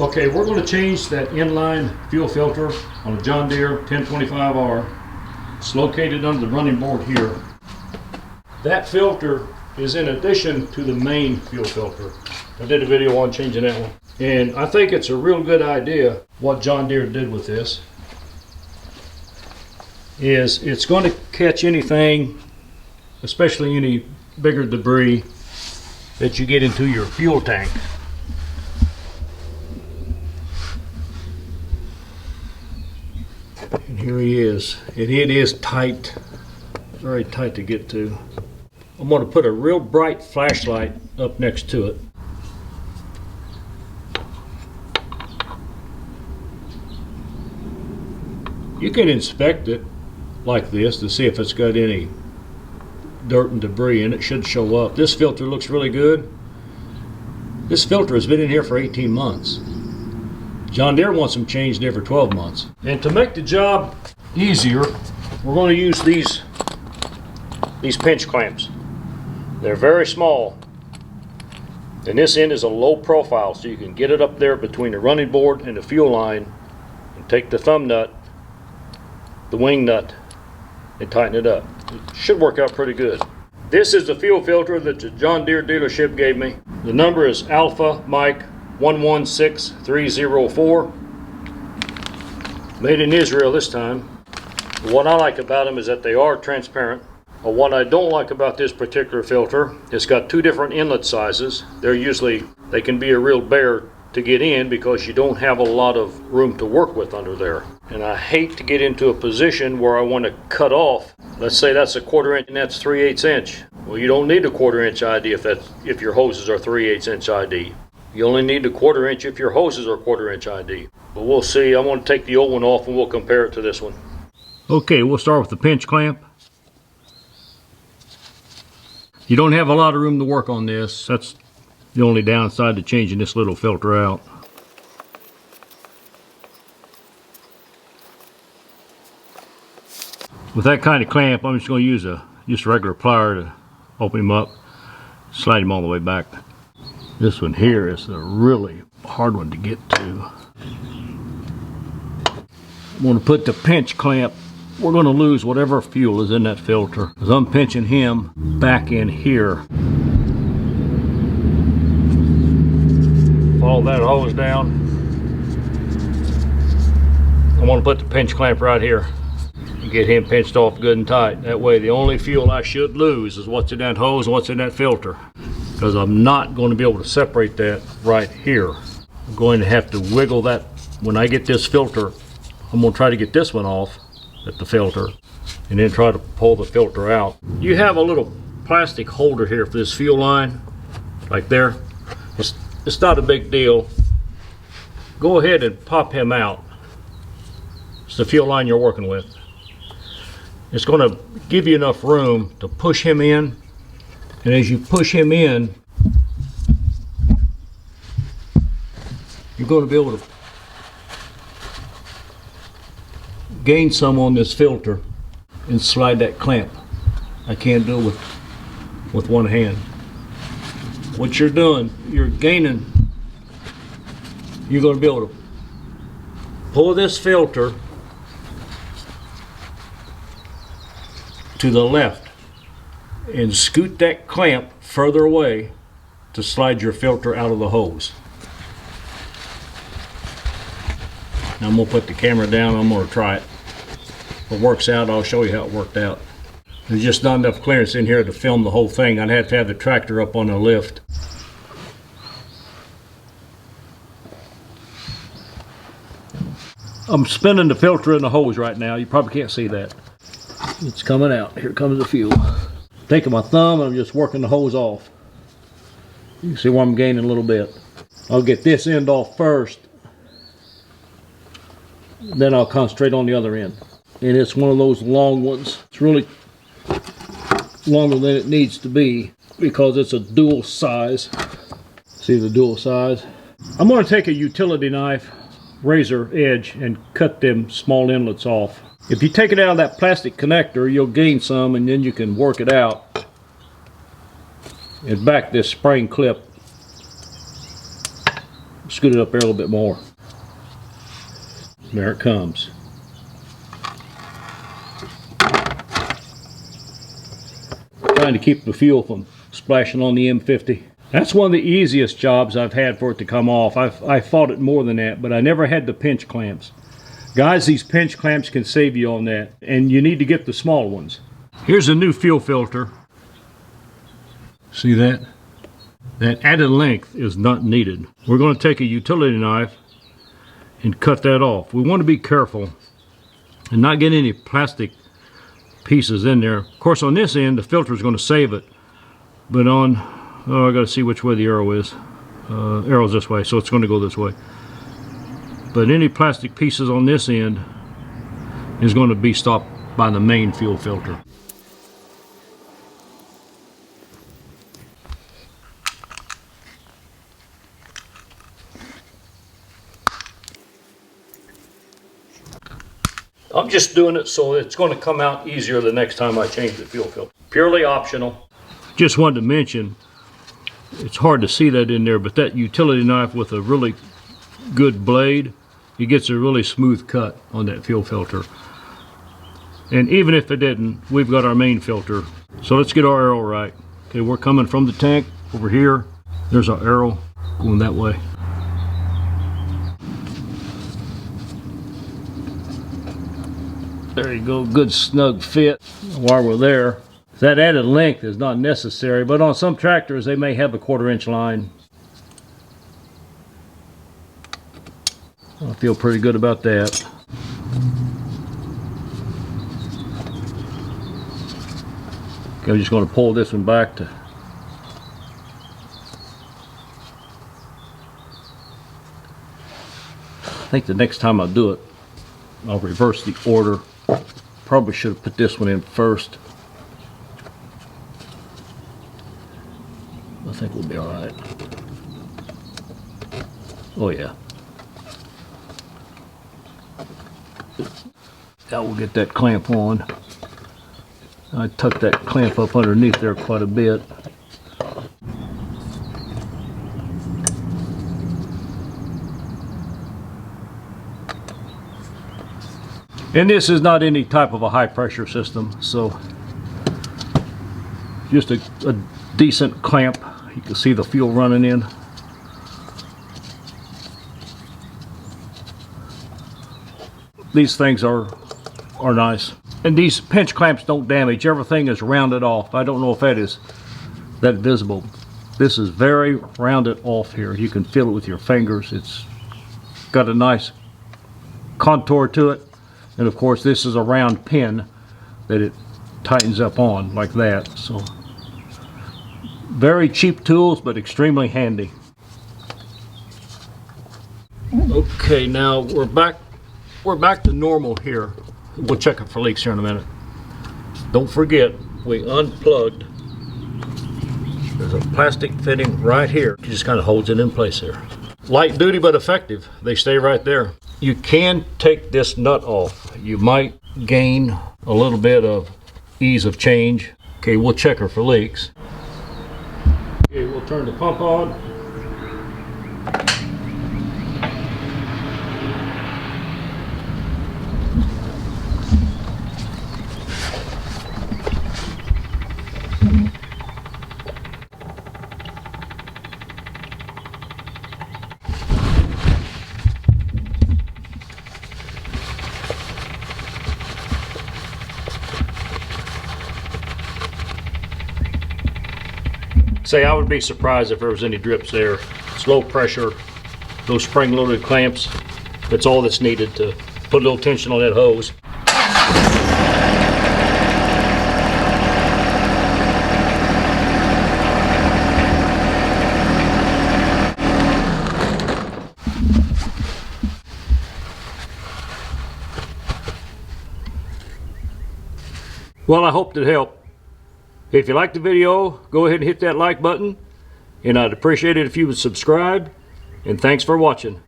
Okay, we're going to change that inline fuel filter on a John Deere 1025R. It's located under the running board here. That filter is in addition to the main fuel filter. I did a video on changing that one. And I think it's a real good idea what John Deere did with this. Is it's going to catch anything, especially any bigger debris that you get into your fuel tank. And here he is. And it is tight, very tight to get to. I'm going to put a real bright flashlight up next to it. You can inspect it like this to see if it's got any dirt and debris, and it should show up. This filter looks really good. This filter has been in here for 18 months. John Deere wants them changed every 12 months. And to make the job easier, we're going to use these pinch clamps. They're very small. And this end is a low profile, so you can get it up there between the running board and the fuel line and take the thumb nut, the wing nut, and tighten it up. It should work out pretty good. This is the fuel filter that the John Deere dealership gave me. The number is Alpha Mike 116304. Made in Israel this time. What I like about them is that they are transparent. What I don't like about this particular filter, it's got two different inlet sizes. They can be a real bear to get in because you don't have a lot of room to work with under there. And I hate to get into a position where I want to cut off. Let's say that's a 1/4 inch and that's 3/8 inch. Well, you don't need a 1/4 inch ID if your hoses are 3/8 inch ID. You only need a 1/4 inch if your hoses are 1/4 inch ID. But we'll see. I'm going to take the old one off and we'll compare it to this one. Okay, we'll start with the pinch clamp. You don't have a lot of room to work on this. That's the only downside to changing this little filter out. With that kind of clamp, I'm just going to use just a regular plier to open him up, slide him all the way back. This one here is a really hard one to get to. I'm going to put the pinch clamp. We're going to lose whatever fuel is in that filter, because I'm pinching him back in here. Follow that hose down. I'm going to put the pinch clamp right here and get him pinched off good and tight. That way the only fuel I should lose is what's in that hose and what's in that filter, because I'm not going to be able to separate that right here. I'm going to have to wiggle that. When I get this filter, I'm going to try to get this one off at the filter and then try to pull the filter out. You have a little plastic holder here for this fuel line, like there. It's not a big deal. Go ahead and pop him out. It's the fuel line you're working with. It's going to give you enough room to push him in, and as you push him in, you're going to be able to gain some on this filter and slide that clamp. I can't do it with one hand. What you're doing, you're gaining. You're going to be able to pull this filter to the left and scoot that clamp further away to slide your filter out of the hose. Now I'm going to put the camera down. I'm going to try it. If it works out, I'll show you how it worked out. There's just not enough clearance in here to film the whole thing. I'd have to have the tractor up on a lift. I'm spinning the filter in the hose right now. You probably can't see that. It's coming out. Here comes the fuel. Taking my thumb and I'm just working the hose off. You can see where I'm gaining a little bit. I'll get this end off first, then I'll concentrate on the other end. And it's one of those long ones. It's really longer than it needs to be because it's a dual size. See the dual size? I'm going to take a utility knife, razor edge, and cut them small inlets off. If you take it out of that plastic connector, you'll gain some, and then you can work it out and back this spring clip scoot it up there a little bit more. There it comes. Trying to keep the fuel from splashing on the M50. That's one of the easiest jobs I've had for it to come off. I fought it more than that, but I never had the pinch clamps. Guys, these pinch clamps can save you on that, and you need to get the small ones. Here's a new fuel filter. See that? That added length is not needed. We're going to take a utility knife and cut that off. We want to be careful and not get any plastic pieces in there. Of course, on this end, the filter is going to save it, but on, oh, I got to see which way the arrow is. Arrow's this way, so it's going to go this way. But any plastic pieces on this end is going to be stopped by the main fuel filter. I'm just doing it so it's going to come out easier the next time I change the fuel filter. Purely optional. Just wanted to mention, it's hard to see that in there, but that utility knife with a really good blade, it gets a really smooth cut on that fuel filter. And even if it didn't, we've got our main filter. So let's get our arrow right. Okay, we're coming from the tank over here. There's our arrow going that way. There you go, good snug fit. While we're there, that added length is not necessary, but on some tractors they may have a 1/4 inch line. I feel pretty good about that. Okay, I'm just going to pull this one back to I think the next time I do it, I'll reverse the order. Probably should have put this one in first. I think we'll be all right. Oh yeah. Now we'll get that clamp on. I tucked that clamp up underneath there quite a bit. And this is not any type of a high pressure system, so just a decent clamp. You can see the fuel running in. These things are nice. And these pinch clamps don't damage. Everything is rounded off. I don't know if that is that visible. This is very rounded off here. You can feel it with your fingers. It's got a nice contour to it. And of course this is a round pin that it tightens up on like that. So very cheap tools, but extremely handy. Okay, now we're back to normal here. We'll check it for leaks here in a minute. Don't forget, we unplugged. There's a plastic fitting right here. It just kind of holds it in place here. Light duty but effective. They stay right there. You can take this nut off. You might gain a little bit of ease of change. Okay, we'll check her for leaks. Okay, we'll turn the pump on. Say, I would be surprised if there was any drips there. It's low pressure, those spring-loaded clamps. That's all that's needed to put a little tension on that hose. Well, I hope it helped. If you liked the video, go ahead and hit that like button, and I'd appreciate it if you would subscribe, and thanks for watching.